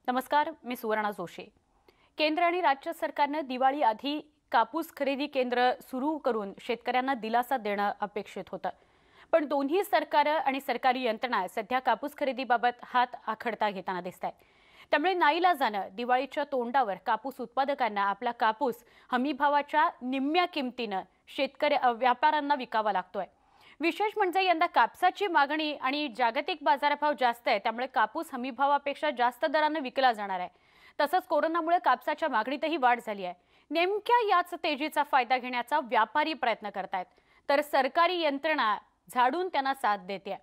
नमस्कार, मी सुवर्णा जोशी। केंद्र आणि राज्य सरकारने दिवाळी आधी कापूस खरेदी केंद्र सुरू करून शेतकऱ्यांना दिलासा देणं अपेक्षित होतं। पण दोन्ही सरकार आणि सरकारी यंत्रणा सध्या कापूस खरेदीबाबत हात आखडता घेताना दिसत आहेत। त्यामुळे नाईलाजानं दिवाळीच्या तोंडावर कापूस उत्पादकांना आपला कापूस हमीभावाच्या निम्म्या किमतीनं व्यापाऱ्यांना विकावा लागतोय। विशेष म्हणजे यंदा कापसाची मागणी आणि जागतिक बाजारभाव जास्त आहे, त्यामुळे कापूस हमीभावापेक्षा जास्त दराने विकला जाणार आहे। तसंच कोरोनामुळे कापसाच्या मागणीतही वाढ झाली आहे। नेमक्या याच तेजीचा फायदा घेण्याचा व्यापारी प्रयत्न करतायत, तर सरकारी यंत्रणा झाडून त्यांना साथ देते।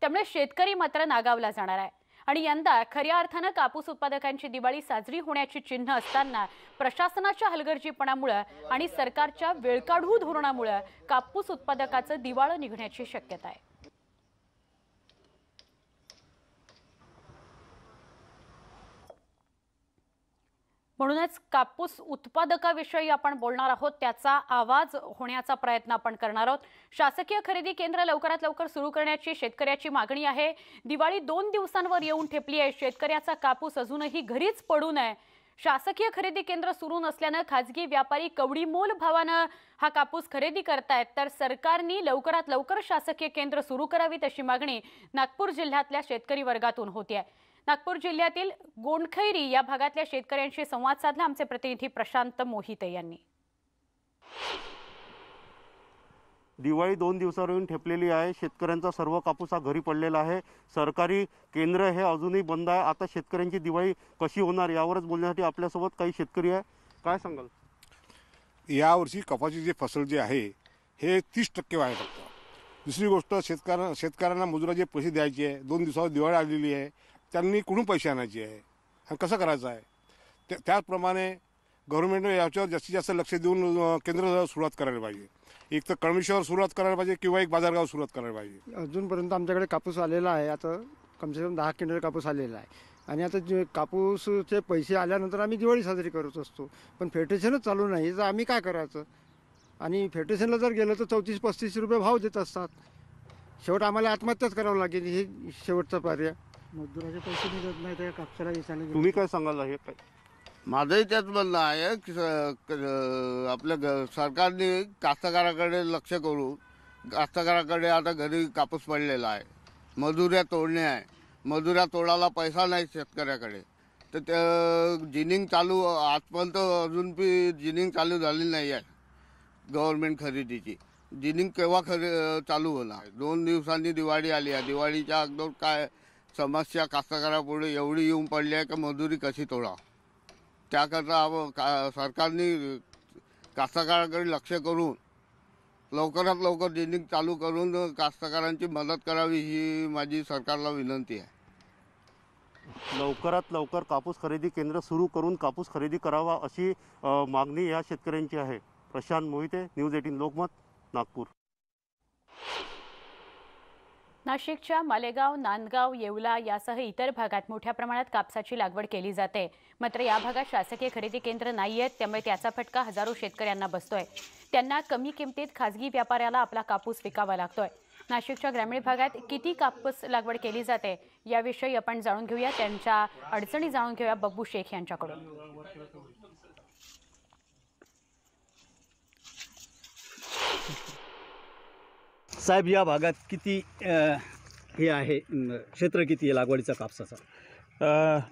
त्यामुळे शेतकरी मात्र नागावला जाणार आहे। आणि यंदा खऱ्या अर्थानं कापूस उत्पादकांची दिवाळी साजरी होण्याची चिन्ह असताना प्रशासनाच्या हलगर्जीपणामुळे आणि सरकारच्या वेळकाढू धोरणामुळे कापूस उत्पादकाचं दिवाळं निघण्याची शक्यता आहे। म्हणूनच कापूस उत्पादकाविषयी आपण बोलणार आहोत, त्याचा आवाज होण्याचा प्रयत्न आपण करणार आहोत। शासकीय खरेदी केंद्र लवकरात लवकर सुरू करण्याची शेतकऱ्याची मागणी आहे। दिवाळी 2 दिवसांवर येऊन ठेपली आहे। शेतकऱ्याचा कापूस अजूनही घरीच पडू नये। शासकीय खरेदी केंद्र सुरू नसल्याने खाजगी व्यापारी कवडीमोल भावाने हा कापूस खरेदी करतायत, तर सरकारने लवकरात लवकर शासकीय केंद्र सुरू करावीत अशी मागणी नागपूर जिल्ह्यातल्या शेतकरी वर्गातून होते। नागपूर जिल्ह्यातील गोंडखैरी या भागातल्या शेतकऱ्यांशी संवाद साधला आमचे प्रतिनिधी प्रशांत मोहिते यांनी। दिवाळी 2 दिवसावरून ठेपलेली आहे। शेतकऱ्यांचा सर्व कापूस हा घरी पडलेला आहे। सरकारी केंद्र हे अजूनही बंद आहे। आता शेतकऱ्यांची दिवाळी कशी होणार यावरच बोलण्यासाठी आपल्यासोबत काही शेतकरी आहे। काय सांगाल? यावर्षी कपाशी जे फसल जे आहे हे 30% आहे फक्त। दुसरी गोष्ट शेतकऱ्यांना मजुराचे पैसे द्यायचे आहे। 2 दिवसावर दिवाळी आलेली आहे, त्यांनी कुठून पैसे आणायचे आहे आणि कसं करायचं आहे, त्याचप्रमाणे गव्हर्नमेंटने याच्यावर जास्तीत जास्त लक्ष देऊन केंद्र सुरुवात करायला पाहिजे। एक तर कळमेश्वर सुरुवात करायला पाहिजे किंवा एक बाजारगाव सुरुवात करायला पाहिजे। अजूनपर्यंत आमच्याकडे कापूस आलेला आहे, आता कमसे कम 10 क्विंटल कापूस आलेला आहे आणि आता जे कापूसचे पैसे आल्यानंतर आम्ही दिवाळी साजरी करत असतो, पण फेडरेशनच चालू नाही तर आम्ही काय करायचं? आणि फेडरेशनला जर गेलं तर 34-35 रुपये भाव देत असतात। शेवट आम्हाला आत्महत्याच करावं लागेल, हे शेवटचा पर्याय। मजुराचे पैसे मिळत नाही तर कापसाला विचारलं। तुम्ही काय सांगाल? हे काय माझंही त्याच म्हणणं आहे की आपल्या सरकारने कास्तकाराकडे लक्ष करून कास्तकाराकडे आता घरी कापूस पडलेला आहे, मजुऱ्या तोडणे आहे, मजुऱ्या तोडायला पैसा नाही शेतकऱ्याकडे, तर त्या जिनिंग चालू आजपर्यंत अजून बी जिनिंग चालू झाली नाही आहे। गव्हर्नमेंट खरेदीची जिनिंग केव्हा चालू होणार? 2 दिवसांनी दिवाळी आली आहे। दिवाळीच्या अगोदर काय समस्या कास्तकारापुढे एवढी येऊन पडली आहे की मजुरी कशी तोडा, त्याकरता सरकारने कास्तकाराकडे लक्ष करून लवकरात लवकर जिनिंग चालू करून कास्तकारांची मदत करावी ही माझी सरकारला विनंती आहे। लवकरात लवकर कापूस खरेदी केंद्र सुरू करून कापूस खरेदी करावा अशी मागणी या शेतकऱ्यांची आहे। प्रशांत मोहिते, न्यूज 18 लोकमत, नागपूर। नाशिकच्या मालेगाव, नांदगाव, येवला यासह इतर भागात मोठ्या प्रमाणात कापसाची लागवड केली जाते, मात्र या भागात शासकीय खरेदी केंद्र नाहीयेत, त्यामुळे त्याचा फटका हजारो शेतकऱ्यांना बसतोय। त्यांना कमी किमतीत खाजगी व्यापाऱ्याला आपला कापूस विकावा लागतोय। नाशिकच्या ग्रामीण भागात किती कापूस लागवड केली जाते याविषयी आपण जाणून घेऊया, त्यांच्या अडचणी जाणून घेऊया बब्बू शेख यांच्याकडून। साहेब, या भागात किती हे आहे, क्षेत्र किती आहे लागवडीचा कापसाचा?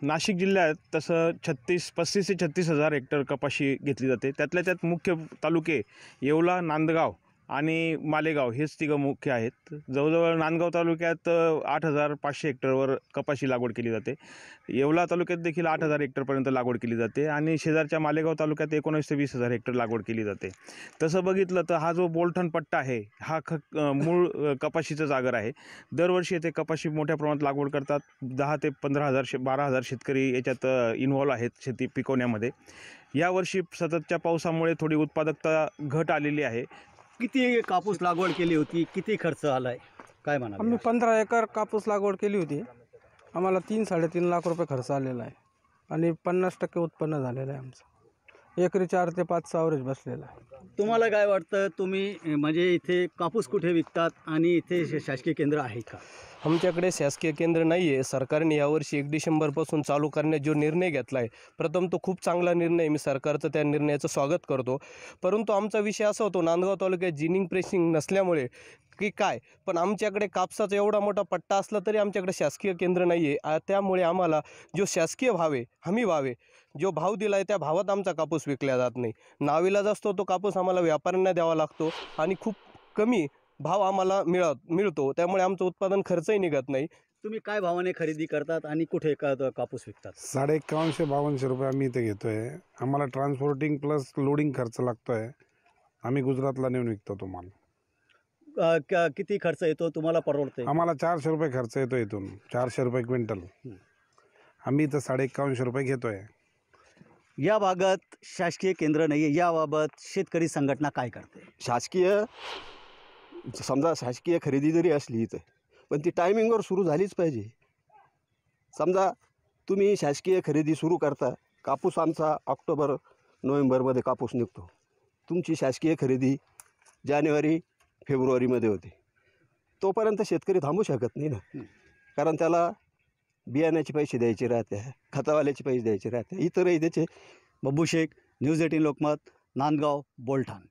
नाशिक जिल्ह्यात तसं 35 ते 36 हजार हेक्टर कपाशी घेतली जाते। त्यातल्या त्यात मुख्य तालुके येवला, नांदगाव आणि मालेगाव हेच तिघं मुख्य आहेत। जवळजवळ नांदगाव तालुक्यात 8500 हेक्टरवर कपाशी लागवड केली जाते। येवला तालुक्यात देखील 8000 हेक्टरपर्यंत लागवड केली जाते आणि शेजारच्या मालेगाव तालुक्यात 19 ते 20 हजार हेक्टर लागवड केली जाते। तसं बघितलं तर हा जो बोलठण पट्टा आहे हा मूळ कपाशीचं जागर आहे। दरवर्षी येथे कपाशी मोठ्या प्रमाणात लागवड करतात। 10 ते 12,000 शेतकरी याच्यात इन्व्हॉल्व आहेत शेती पिकवण्यामध्ये। यावर्षी सततच्या पावसामुळे थोडी उत्पादकता घट आलेली आहे। किती कापूस लागवड केली होती, किती खर्च आलाय, काय म्हणा? आम्ही 15 एकर कापूस लागवड केली होती। आम्हाला 3-3.5 लाख रुपये खर्च आलेला आहे आणि 50% उत्पन्न झालेलं आहे आमचं। एकरी 4 ते 5 ॲव्हरेज बसलेला आहे. तुम्हाला काय वाटतं, तुम्ही म्हणजे इथे कापूस कुठे विकतात आणि इथे शासकीय केंद्र आहे का? आमच्याकडे शासकीय केंद्र नाही आहे. सरकारने यावर्षी 1 डिसेंबरपासून चालू करण्याचा जो निर्णय घेतला आहे, प्रथम तो खूप चांगला निर्णय, मी सरकारचं त्या निर्णयाचं स्वागत करतो. परंतु आमचा विषय असा होतो, नांदगाव तालुक्यात जिनिंग प्रेसिंग नसल्यामुळे की काय, पण आमच्याकडे कापसाचा एवढा मोठा पट्टा असला तरी आमच्याकडे शासकीय केंद्र नाही आहे. त्यामुळे आम्हाला जो शासकीय भाव आहे, हमी भाव आहे, जो भाव दिला आहे त्या भावात आमचा कापूस विकला जात नाही. नावीलाज असतो तो कापूस आम्हाला व्यापाऱ्यांना द्यावा लागतो आणि खूप कमी भाव आम्हाला मिळतो. त्यामुळे आमचं उत्पादन खर्चही निघत नाही. तुम्ही काय भावाने खरेदी करतात आणि कुठे कापूस विकतात? 5152 रुपये आम्ही इथे घेतोय. आम्हाला ट्रान्सपोर्टिंग प्लस लोडिंग खर्च लागतोय. आम्ही गुजरातला नेऊन विकतो तुम्हाला. किती खर्च येतो, तुम्हाला परवडते? आम्हाला 400 रुपये खर्च येतो इथून, 400 रुपये क्विंटल. आम्ही इथं 5152 रुपये घेतोय. या भागात शासकीय केंद्र नाही आहे, याबाबत शेतकरी संघटना काय करते? समजा शासकीय खरेदी जरी असली तर पण ती टायमिंगवर सुरू झालीच पाहिजे. समजा तुम्ही शासकीय खरेदी सुरू करता, कापूस आमचा ऑक्टोबर नोव्हेंबरमध्ये कापूस निघतो. तुमची शासकीय खरेदी जानेवारी फेब्रुवारीमध्ये होते. तोपर्यंत शेतकरी थांबू शकत नाही ना, कारण त्याला बियाण्याचे पैसे द्यायचे राहते, खतावाल्याचे पैसे द्यायचे राहते, इतरही त्याचे. बब्बू शेख, न्यूज 18 लोकमत, नांदगाव, बोलठाण.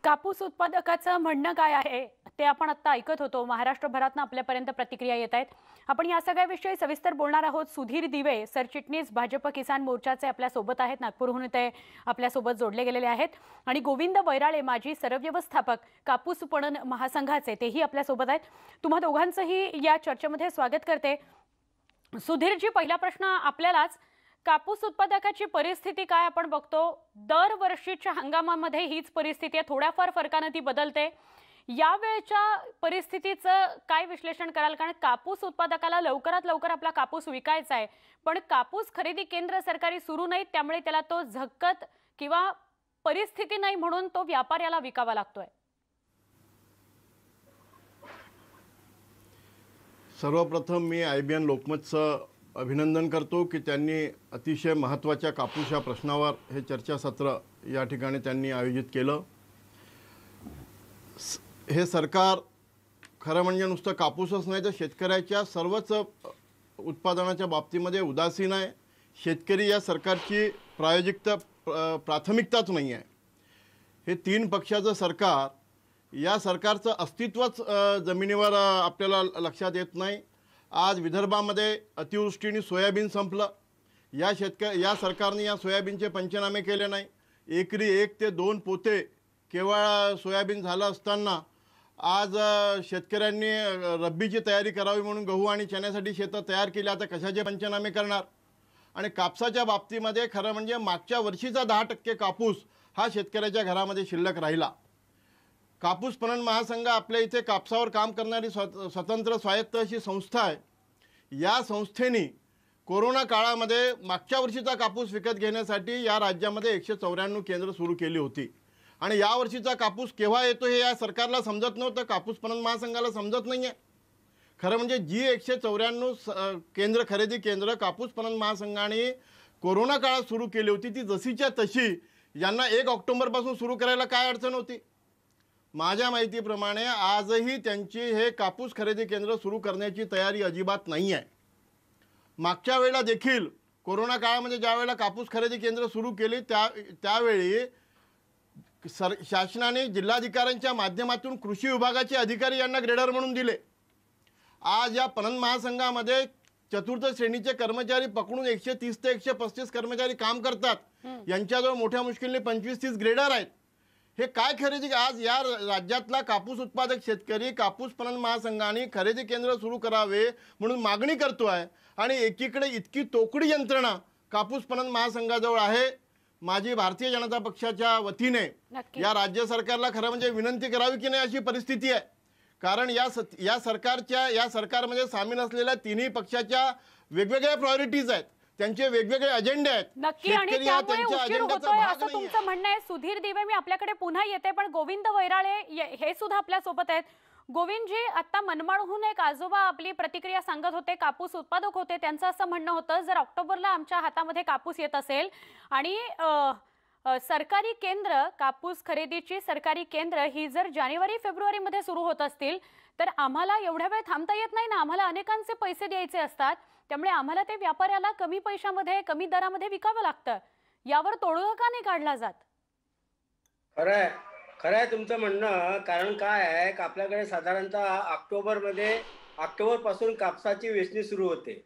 कापूस उत्पादकाचं म्हणणं काय आहे ते आपण आत्ता ऐकत होतो. महाराष्ट्रभरातून आपल्यापर्यंत प्रतिक्रिया येत आहेत. आपण या सगळ्याविषयी सविस्तर बोलणार आहोत. सुधीर दिवे, सरचिटणीस भाजप किसान मोर्चाचे आपल्यासोबत आहेत. नागपूरहून ते आपल्यासोबत जोडले गेलेले आहेत. आणि गोविंद वैराळे, माजी सरव्यवस्थापक कापूस पणन महासंघाचे, तेही आपल्यासोबत आहेत. तुम्हा दोघांचंही या चर्चेमध्ये स्वागत करते. सुधीरजी, पहिला प्रश्न आपल्यालाच. कापूस उत्पादकाची परिस्थिती काय आपण बघतो, दरवर्षीच्या हंगामामध्ये हीच परिस्थिती आहे, थोड्याफार फरकाने ती बदलते. यावेळच्या परिस्थितीचं काय विश्लेषण कराल? कारण कापूस उत्पादकाला लवकरात लवकर आपला कापूस विकायचा आहे, पण कापूस खरेदी केंद्र सरकारी सुरू नाहीत, त्यामुळे त्याला तो झक्कत किंवा परिस्थिती नाही म्हणून तो व्यापाऱ्याला विकावा लागतोय. सर्वप्रथम मी IBN लोकमतचं अभिनंदन करतो की त्यांनी अतिशय महत्त्वाच्या कापूस या प्रश्नावर हे चर्चासत्र या ठिकाणी त्यांनी आयोजित केलं. हे सरकार खरं म्हणजे नुसतं कापूसच नाही तर शेतकऱ्याच्या सर्वच उत्पादनाच्या बाबतीमध्ये उदासीन आहे. शेतकरी या सरकारची प्राथमिकताच नाही आहे. हे 3 पक्षाचं सरकार, या सरकारचं अस्तित्वच जमिनीवर आपल्याला लक्षात येत नाही. आज विदर्भामध्ये अतिवृष्टीने सोयाबीन संपलं. या सरकारने या सोयाबीनचे पंचनामे केले नाही. एकरी 1 ते 2 पोते केवळ सोयाबीन झालं असताना आज शेतकऱ्यांनी रब्बीची तयारी करावी म्हणून गहू आणि चण्यासाठी शेतं तयार केली. आता कशाचे पंचनामे करणार? आणि कापसाच्या बाबतीमध्ये खरं म्हणजे मागच्या वर्षीचा 10% कापूस हा शेतकऱ्याच्या घरामध्ये शिल्लक राहिला. कापूस पणन महासंघ आपल्या इथे कापसावर काम करणारी स्वतंत्र स्वायत्त अशी संस्था आहे. या संस्थेने कोरोना काळामध्ये मागच्या वर्षीचा कापूस विकत घेण्यासाठी या राज्यामध्ये 194 केंद्र सुरू केली होती. आणि या वर्षीचा कापूस केव्हा येतो हे या सरकारला समजत नव्हतं, कापूस पणन महासंघाला समजत नाही आहे. खरं म्हणजे जी 194 खरेदी केंद्र कापूस पणन महासंघाने कोरोना काळात सुरू केली होती, ती जशीच्या तशी यांना 1 ऑक्टोबरपासून सुरू करायला काय अडचण होती? माझ्या माहितीप्रमाणे आजही त्यांची हे कापूस खरेदी केंद्र सुरू करण्याची तयारी अजिबात नाही आहे. मागच्या वेळेला देखील कोरोना काळामध्ये ज्या वेळेला कापूस खरेदी केंद्र सुरू केली त्यावेळी शासनाने जिल्हाधिकाऱ्यांच्या माध्यमातून कृषी विभागाचे अधिकारी यांना ग्रेडर म्हणून दिले. आज या पणन महासंघामध्ये 4थी श्रेणीचे कर्मचारी पकडून 130 ते 135 कर्मचारी काम करतात. यांच्याजवळ मोठ्या मुश्किलने 25-30 ग्रेडर आहेत. हे काय खरेदी? आज या राज्यातला कापूस उत्पादक शेतकरी कापूस पणन महासंघाने खरेदी केंद्र सुरू करावे म्हणून मागणी करतो आहे आणि एकीकडे इतकी तोकडी यंत्रणा कापूस पणन महासंघाजवळ आहे. माझी भारतीय जनता पक्षाच्या वतीने या राज्य सरकारला खरं म्हणजे विनंती करावी की नाही अशी परिस्थिती आहे. कारण या सरकारमध्ये सामील असलेल्या 3ही पक्षाच्या वेगवेगळ्या प्रायोरिटीज आहेत, त्यांचे वेगवेगळे अजेंडे आहेत. नक्की, आणि त्यामुळे उशीर होतोय असं तुमचं म्हणणं आहे. सुधीर दिवे, मी आपल्याकडे पुन्हा येते, पण गोविंद वैराळे हे सुद्धा आपल्या सोबत आहेत. गोविंदजी, आता मनमाडहून एक आजोबा आपली प्रतिक्रिया सांगत होते, कापूस उत्पादक होते. त्यांचं असं म्हणणं होतं, जर ऑक्टोबरला आमच्या हातामध्ये कापूस येत असेल आणि सरकारी केंद्र, कापूस खरेदीची सरकारी केंद्र ही जर जानेवारी फेब्रुवारीमध्ये सुरू होत असतील तर आम्हाला एवढ्या वेळ थांबता येत नाही ना. आम्हाला अनेकांचे पैसे द्यायचे असतात, त्यामुळे आम्हाला ते व्यापाऱ्याला कमी पैशामध्ये, कमी दरामध्ये विकावं लागतं. यावर तोडगा का नाही काढला जात? खरं आहे तुमचं म्हणणं. कारण काय आहे की आपल्याकडे साधारणतः ऑक्टोबर पासून कापसाची वेचणी सुरू होते.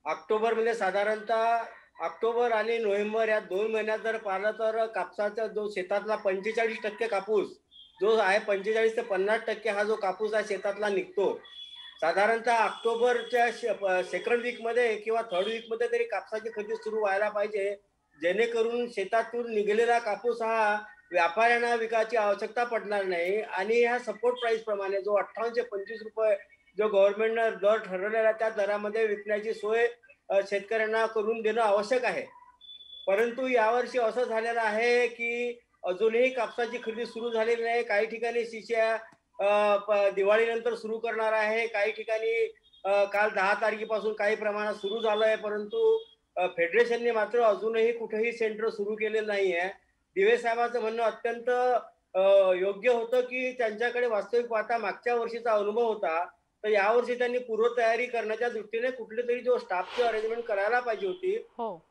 ऑक्टोबरमध्ये साधारणतः ऑक्टोबर आणि नोव्हेंबर या 2 महिन्यात जर पाहिलं तर कापसाचा जो शेतातला 45% कापूस जो आहे, 45 ते 50% हा जो कापूस आहे शेतातला निघतो. साधारणतः ऑक्टोबरच्या सेकंड वीकमध्ये किंवा थर्ड वीकमध्ये तरी कापसाची खरेदी सुरू व्हायला पाहिजे, जेणेकरून शेतातून निघालेला कापूस हा व्यापाऱ्यांना विकायची आवश्यकता पडणार नाही. आणि ह्या सपोर्ट प्राइस प्रमाणे जो 58 ते 25 रुपये जो गव्हर्नमेंटनं दर ठरवलेला त्या दरामध्ये विकण्याची सोय शेतकऱ्यांना करून देणं आवश्यक आहे. परंतु यावर्षी असं झालेलं आहे की अजूनही कापसाची खरेदी सुरू झालेली नाही. काही ठिकाणी शिष्या दिवाळीनंतर सुरू करणार आहे, काही ठिकाणी काल 10 तारखेपासून काही प्रमाणात सुरू झालं आहे. परंतु फेडरेशनने मात्र अजूनही कुठेही सेंटर सुरू केलेलं नाही आहे. दिवे साहेबांचं म्हणणं अत्यंत योग्य होतं की त्यांच्याकडे वास्तविक पाहता मागच्या वर्षीचा अनुभव होता, तर यावर्षी त्यांनी पूर्वतयारी करण्याच्या दृष्टीने कुठले तरी जो स्टाफची अरेंजमेंट करायला पाहिजे होती.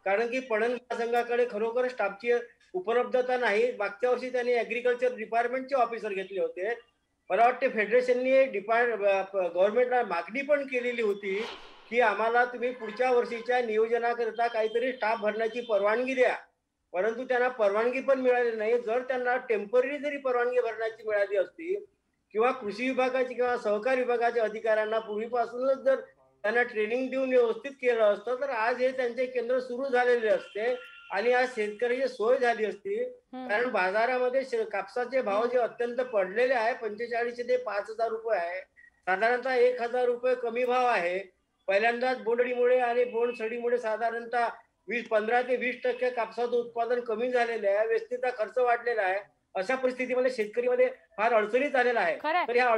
कारण की पणन महासंघाकडे खरोखर स्टाफची उपलब्धता नाही. मागच्या वर्षी त्यांनी ऍग्रिकल्चर डिपार्टमेंटचे ऑफिसर घेतले होते. मला वाटते फेडरेशनने गव्हर्नमेंटला मागणी पण केलेली होती की आम्हाला तुम्ही पुढच्या वर्षीच्या नियोजनाकरिता काहीतरी स्टाफ भरण्याची परवानगी द्या. परंतु त्यांना परवानगी पण मिळाली नाही. जर त्यांना टेम्पररी जरी परवानगी भरण्याची मिळाली असती किंवा कृषी विभागाची किंवा सहकार विभागाच्या अधिकाऱ्यांना पूर्वीपासूनच जर त्यांना ट्रेनिंग देऊन व्यवस्थित केलं असतं तर आज हे त्यांचे केंद्र सुरू झालेले असते आणि आज शेतकऱ्याची सोय झाली असती. कारण बाजारामध्ये कापसाचे भाव जे अत्यंत पडलेले आहे, 45 ते 5,000 रुपये आहे. साधारणतः 1,000 रुपये कमी भाव आहे. पहिल्यांदाच बोंडअळीमुळे आणि बोंडसडीमुळे साधारणतः 15 ते 20% कापसाचं उत्पादन कमी झालेलं आहे. वेचणीचा खर्च वाढलेला आहे. अशा परिस्थितीमध्ये शेतकरीमध्ये फार अडचणीत आलेला आहे. तर या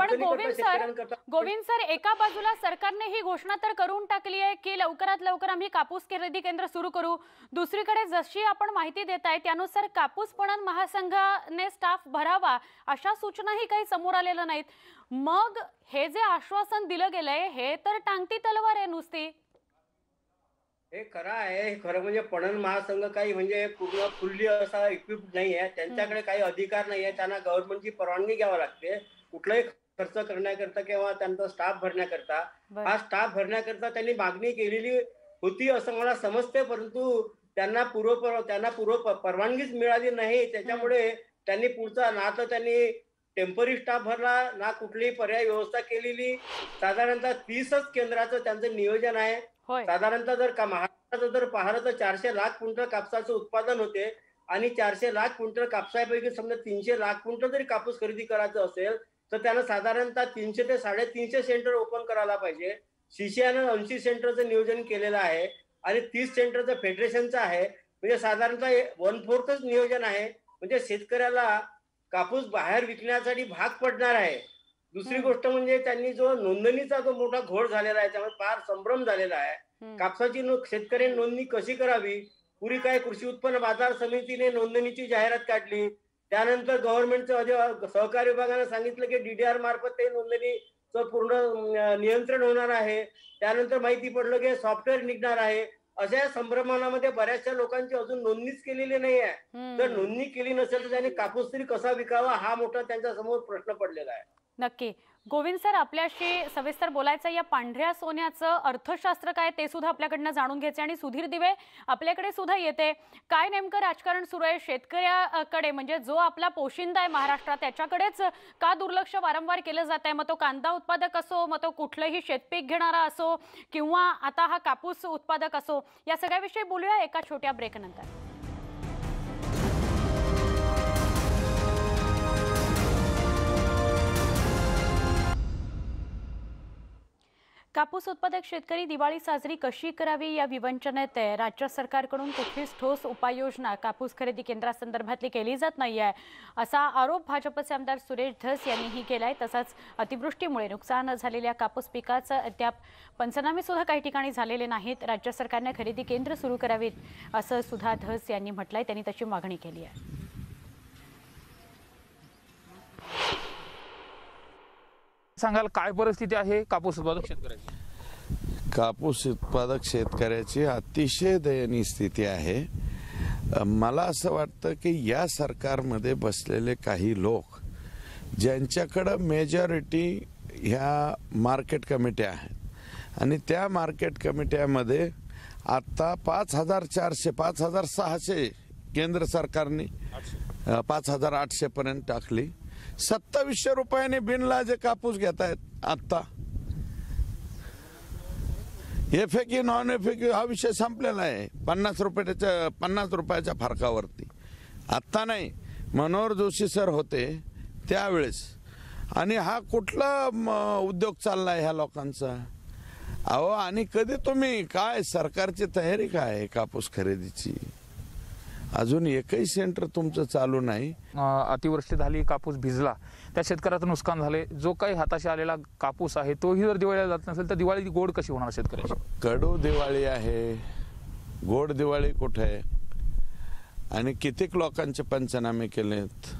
गोविंद सर, एका बाजूला सरकारने ही घोषणा तर करून टाकली आहे की लवकरात लवकर आम्ही कापूस खरेदी केंद्र सुरू करू. दुसरीकडे जशी आपण माहिती देत आहे त्यानुसार कापूस पणन महासंघाने स्टाफ भरावा अशा सूचनाही काही समोर आलेल्या नाहीत. मग हे जे आश्वासन दिलं गेलंय हे तर टांगती तलवार आहे नुसती. हे खरं आहे. खरं म्हणजे पणन महासंघ काही म्हणजे पूर्ण फुल्ली असा इक्विप्ड नाही आहे. त्यांच्याकडे काही अधिकार नाही आहे. त्यांना गव्हर्नमेंटची परवानगी घ्यावी लागते कुठलाही खर्च करण्याकरता किंवा त्यांचा स्टाफ भरण्याकरता. हा स्टाफ भरण्याकरता त्यांनी मागणी केलेली होती असं मला समजते, परंतु त्यांना पूर्व परवानगीच मिळाली नाही. त्याच्यामुळे त्यांनी पुढचा ना तर त्यांनी टेम्पररी स्टाफ भरला ना कुठलीही पर्याय व्यवस्था केलेली. साधारणतः 30च केंद्राचं त्यांचं नियोजन आहे. साधारणतः जर का महाराष्ट्राचं जर पाहिलं तर 400 लाख क्विंटल कापसाचं उत्पादन होते आणि 400 लाख क्विंटल कापसापैकी समजा 300 लाख क्विंटल जरी कापूस खरेदी करायचं असेल तर त्यानं साधारणतः 300 ते 350 सेंटर ओपन करायला पाहिजे. शिष्यानं 80 सेंटरचं नियोजन केलेलं आहे आणि 30 सेंटरचं फेडरेशनचं आहे. म्हणजे साधारणतः 1/4च नियोजन आहे. म्हणजे शेतकऱ्याला कापूस बाहेर विकण्यासाठी भाग पडणार आहे. दुसरी गोष्ट म्हणजे त्यांनी जो नोंदणीचा जो मोठा घोळ झालेला आहे त्यामुळे फार संभ्रम झालेला आहे. कापसाची शेतकऱ्यांनी नोंदणी कशी करावी. पूर्वी काय कृषी उत्पन्न बाजार समितीने नोंदणीची जाहिरात काढली, त्यानंतर गव्हर्नमेंटचं सहकार विभागाने सांगितलं की DDR मार्फत ते नोंदणीचं पूर्ण नियंत्रण होणार आहे. त्यानंतर माहिती पडलं की सॉफ्टवेअर निघणार आहे. अशा संभ्रमानामध्ये बऱ्याचशा लोकांची अजून नोंदणीच केलेली नाही आहे. जर नोंदणी केली नसेल तर त्यांनी कापूस तरी कसा विकावा हा मोठा त्यांच्या समोर प्रश्न पडलेला आहे. नक्की. गोविंद सर, आपल्याशी सविस्तर बोलायचं या पांढऱ्या सोन्याचं अर्थशास्त्र काय ते सुद्धा आपल्याकडनं जाणून घ्यायचे आणि सुधीर दिवे आपल्याकडे सुद्धा येते. काय नेमकं राजकारण सुरू आहे शेतकऱ्याकडे, म्हणजे जो आपला पोशिंदा आहे महाराष्ट्रात त्याच्याकडेच का दुर्लक्ष वारंवार केलं जात आहे. मग तो कांदा उत्पादक असो, मग तो कुठलंही शेतपीक घेणारा असो किंवा आता हा कापूस उत्पादक असो, या सगळ्याविषयी बोलूया एका छोट्या ब्रेकनंतर. कापूस उत्पादक शेतकरी दिवाळी साजरी कशी करावी या विवंचनेत राज्य सरकारकडून कुठलीच ठोस उपाययोजना कापूस खरेदी केंद्रासंदर्भातली केली जात नाहीये असा आरोप भाजपचे आमदार सुरेश धस यांनीही केलाय। तसंच अतिवृष्टीमुळे नुकसान झालेल्या कापूस पिकाचं अद्याप पंचनामे सुद्धा काही ठिकाणी झालेले नाहीत। राज्य सरकारने खरेदी केंद्र सुरू करावीत असं सुद्धा धस यांनी म्हटलंय। त्यांनी तशी मागणी केली आहे। सांगाल काय परिस्थिती आहे कापूस उत्पादक शेतकऱ्याची? कापूस उत्पादक शेतकऱ्याची अतिशय दयनीय स्थिती आहे। मला असं वाटतं की या सरकारमध्ये बसलेले काही लोक ज्यांच्याकडं मेजॉरिटी ह्या मार्केट कमिट्या आहेत आणि त्या मार्केट कमिट्यामध्ये आता 5400 5600 केंद्र सरकारने 5800 पर्यंत टाकली। 2700 रुपयाने बिनलाजे कापूस घेत आहेत। आता एफएक्यू नॉन एफएक्यू हा विषय संपलेला आहे। 50 रुपयाच्या फरकावरती आत्ता नाही, मनोहर जोशी सर होते त्यावेळेस। आणि हा कुठला उद्योग चाललाय ह्या लोकांचा? अहो, आणि कधी तुम्ही काय सरकारची तयारी काय आहे कापूस खरेदीची? अजून एकही सेंटर तुमचं चालू नाही। अतिवृष्टी झाली, कापूस भिजला, त्या शेतकऱ्याचं नुकसान झाले। जो काही हाताशी आलेला कापूस आहे तोही जर दिवाळीला जात नसेल तर दिवाळी गोड कशी होणार शेतकऱ्याची? कडू दिवाळी आहे, गोड दिवाळी कुठे आहे? आणि कितीक लोकांचे पंचनामे केलेत?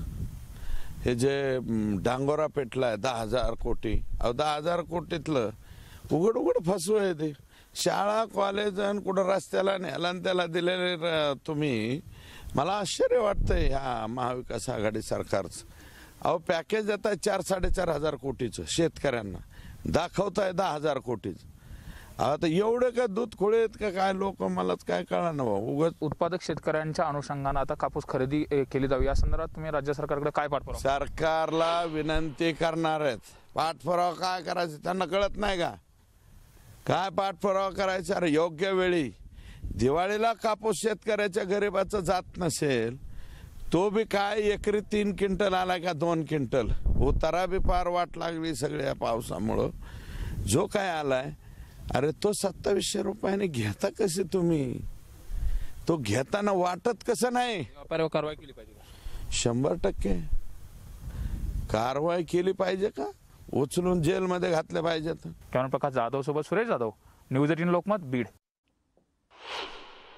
हे जे डांगोरा पेटलाय 10,000 कोटी, अहो 10,000 कोटीतलं उघड फसू आहे ते। शाळा कॉलेज आणि कुठं रस्त्याला न्यायला त्याला दिलेले तुम्ही, मला आश्चर्य वाटतंय ह्या महाविकास आघाडी सरकारचं। अहो पॅकेज देत आहे 4-4.5 कोटीचं शेतकऱ्यांना, दाखवताय 10,000 कोटीचं। आता एवढं का दूध खोळे आहेत का काय लोक? मलाच काय कळणार ना उगाच। उत्पादक शेतकऱ्यांच्या अनुषंगाने आता कापूस खरेदी केली जावी या संदर्भात तुम्ही राज्य सरकारकडे काय पाठपुरावा? सरकारला विनंती करणार आहेत। पाठपुरावा काय करायचं त्यांना कळत नाही का? काय पाठपुरावा करायचा? अरे योग्य वेळी दिवाळीला कापूस शेतकऱ्याच्या गरीबाचं जात नसेल तो बी काय एकरी 3 क्विंटल आला का 2 क्विंटल? उतारा बी पार वाट लागली सगळ्या पावसामुळं। जो काय आलाय, अरे तो 2700 रुपयाने घेता कसे तुम्ही? तो घेताना वाटत कसं नाही? कारवाई केली पाहिजे 100% कारवाई केली पाहिजे का? उचलून जेलमध्ये घातले पाहिजेत। कॅमेरा प्रकाश जाधव सोबत सुरेश जाधव, न्यूज 18 लोकमत, बीड।